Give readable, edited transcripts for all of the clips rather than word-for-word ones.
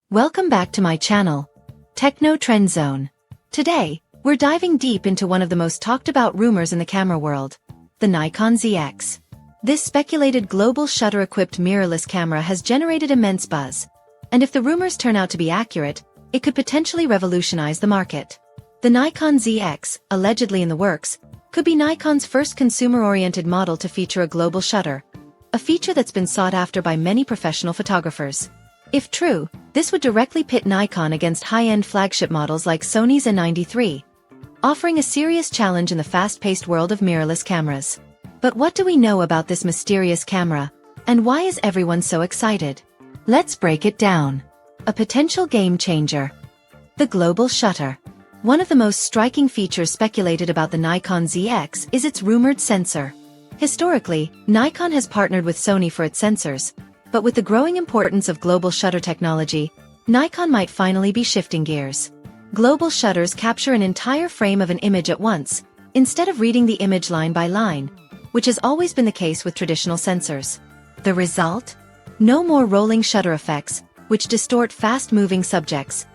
Welcome back to my channel, Techno Trend Zone. Today, we're diving deep into one of the most talked about rumors in the camera world, the Nikon ZX. This speculated global shutter-equipped mirrorless camera has generated immense buzz, and if the rumors turn out to be accurate, it could potentially revolutionize the market. The Nikon ZX, allegedly in the works, could be Nikon's first consumer-oriented model to feature a global shutter, a feature that's been sought after by many professional photographers. If true, this would directly pit Nikon against high-end flagship models like Sony's A93, offering a serious challenge in the fast-paced world of mirrorless cameras. But what do we know about this mysterious camera, and why is everyone so excited? Let's break it down. A potential game-changer. The global shutter. One of the most striking features speculated about the Nikon ZX is its rumored sensor. Historically, Nikon has partnered with Sony for its sensors, but with the growing importance of global shutter technology, Nikon might finally be shifting gears. Global shutters capture an entire frame of an image at once, instead of reading the image line by line, which has always been the case with traditional sensors. The result? No more rolling shutter effects, which distort fast-moving subjects.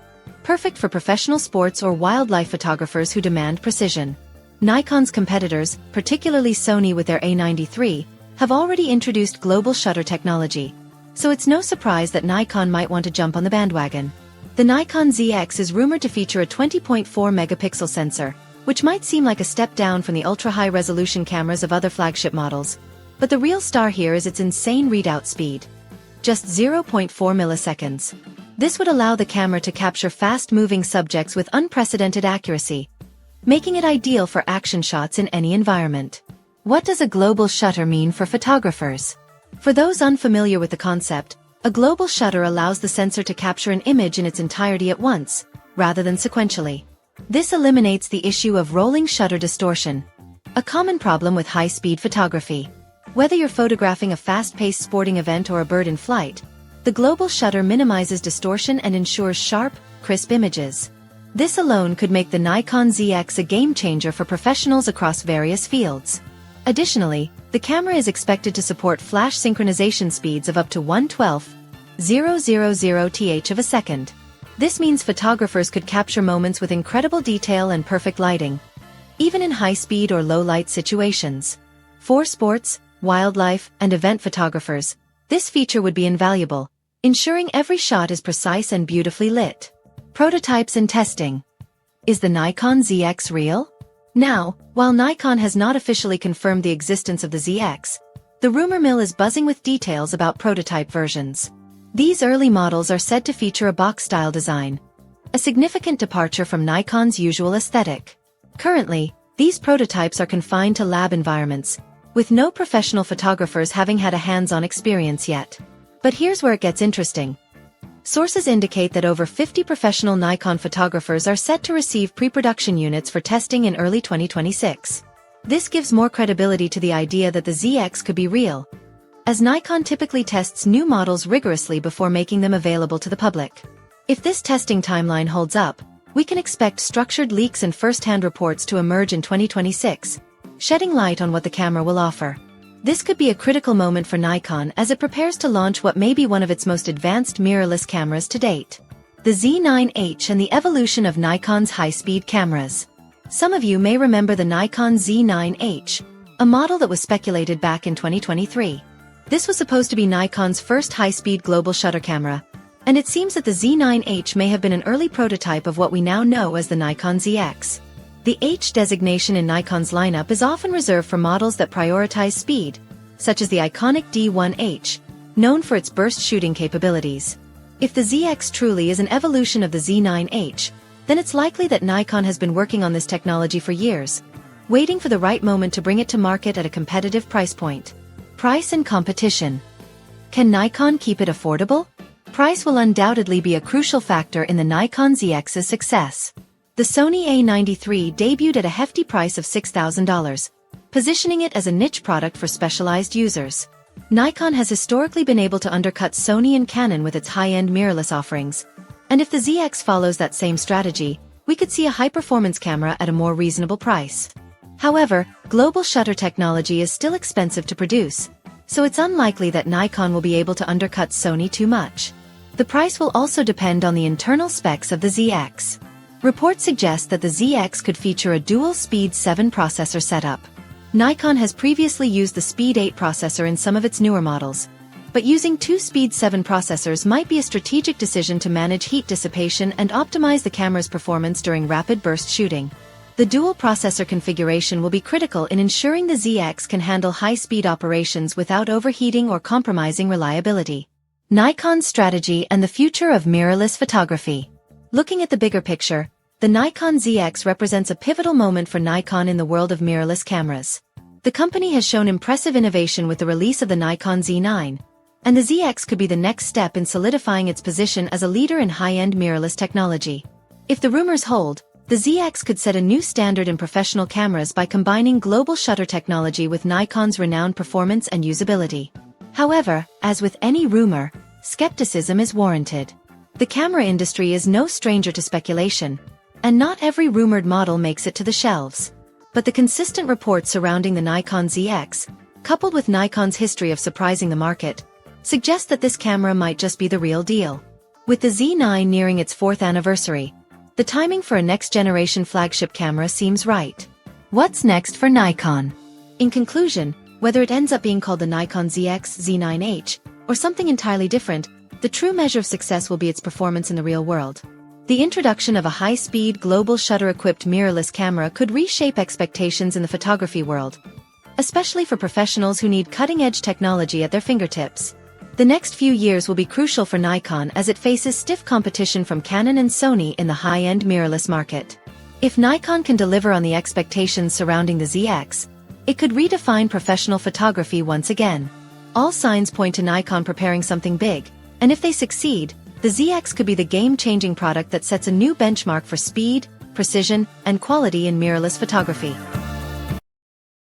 Perfect for professional sports or wildlife photographers who demand precision. Nikon's competitors, particularly Sony with their A93, have already introduced global shutter technology, so it's no surprise that Nikon might want to jump on the bandwagon. The Nikon ZX is rumored to feature a 20.4 megapixel sensor, which might seem like a step down from the ultra-high resolution cameras of other flagship models, but the real star here is its insane readout speed. Just 0.4 milliseconds. This would allow the camera to capture fast-moving subjects with unprecedented accuracy, making it ideal for action shots in any environment. What does a global shutter mean for photographers? For those unfamiliar with the concept, a global shutter allows the sensor to capture an image in its entirety at once, rather than sequentially. This eliminates the issue of rolling shutter distortion, a common problem with high-speed photography. Whether you're photographing a fast-paced sporting event or a bird in flight, the global shutter minimizes distortion and ensures sharp, crisp images. This alone could make the Nikon ZX a game-changer for professionals across various fields. Additionally, the camera is expected to support flash synchronization speeds of up to 1/12,000th of a second. This means photographers could capture moments with incredible detail and perfect lighting, even in high-speed or low-light situations. For sports, wildlife, and event photographers, this feature would be invaluable, ensuring every shot is precise and beautifully lit. Prototypes and testing. Is the Nikon ZX real? Now, while Nikon has not officially confirmed the existence of the ZX, the rumor mill is buzzing with details about prototype versions. These early models are said to feature a box-style design, a significant departure from Nikon's usual aesthetic. Currently, these prototypes are confined to lab environments, with no professional photographers having had a hands-on experience yet. But here's where it gets interesting. Sources indicate that over 50 professional Nikon photographers are set to receive pre-production units for testing in early 2026. This gives more credibility to the idea that the ZX could be real, as Nikon typically tests new models rigorously before making them available to the public. If this testing timeline holds up, we can expect structured leaks and first-hand reports to emerge in 2026, shedding light on what the camera will offer. This could be a critical moment for Nikon as it prepares to launch what may be one of its most advanced mirrorless cameras to date. The Z9H and the evolution of Nikon's high-speed cameras. Some of you may remember the Nikon Z9H, a model that was speculated back in 2023. This was supposed to be Nikon's first high-speed global shutter camera, and it seems that the Z9H may have been an early prototype of what we now know as the Nikon ZX. The H designation in Nikon's lineup is often reserved for models that prioritize speed, such as the iconic D1H, known for its burst shooting capabilities. If the ZX truly is an evolution of the Z9H, then it's likely that Nikon has been working on this technology for years, waiting for the right moment to bring it to market at a competitive price point. Price and competition. Can Nikon keep it affordable? Price will undoubtedly be a crucial factor in the Nikon ZX's success. The Sony A93 debuted at a hefty price of $6,000, positioning it as a niche product for specialized users. Nikon has historically been able to undercut Sony and Canon with its high-end mirrorless offerings, and if the ZX follows that same strategy, we could see a high-performance camera at a more reasonable price. However, global shutter technology is still expensive to produce, so it's unlikely that Nikon will be able to undercut Sony too much. The price will also depend on the internal specs of the ZX. Reports suggest that the ZX could feature a dual Speed 7 processor setup. Nikon has previously used the Speed 8 processor in some of its newer models, but using two Speed 7 processors might be a strategic decision to manage heat dissipation and optimize the camera's performance during rapid burst shooting. The dual processor configuration will be critical in ensuring the ZX can handle high-speed operations without overheating or compromising reliability. Nikon's strategy and the future of mirrorless photography. Looking at the bigger picture, the Nikon ZX represents a pivotal moment for Nikon in the world of mirrorless cameras. The company has shown impressive innovation with the release of the Nikon Z9, and the ZX could be the next step in solidifying its position as a leader in high-end mirrorless technology. If the rumors hold, the ZX could set a new standard in professional cameras by combining global shutter technology with Nikon's renowned performance and usability. However, as with any rumor, skepticism is warranted. The camera industry is no stranger to speculation, and not every rumored model makes it to the shelves. But the consistent reports surrounding the Nikon ZX, coupled with Nikon's history of surprising the market, suggest that this camera might just be the real deal. With the Z9 nearing its 4th anniversary, the timing for a next-generation flagship camera seems right. What's next for Nikon? In conclusion, whether it ends up being called the Nikon ZX Z9H, or something entirely different, the true measure of success will be its performance in the real world. The introduction of a high-speed, global shutter-equipped mirrorless camera could reshape expectations in the photography world, especially for professionals who need cutting-edge technology at their fingertips. The next few years will be crucial for Nikon as it faces stiff competition from Canon and Sony in the high-end mirrorless market. If Nikon can deliver on the expectations surrounding the ZX, it could redefine professional photography once again. All signs point to Nikon preparing something big, and if they succeed, the ZX could be the game-changing product that sets a new benchmark for speed, precision, and quality in mirrorless photography.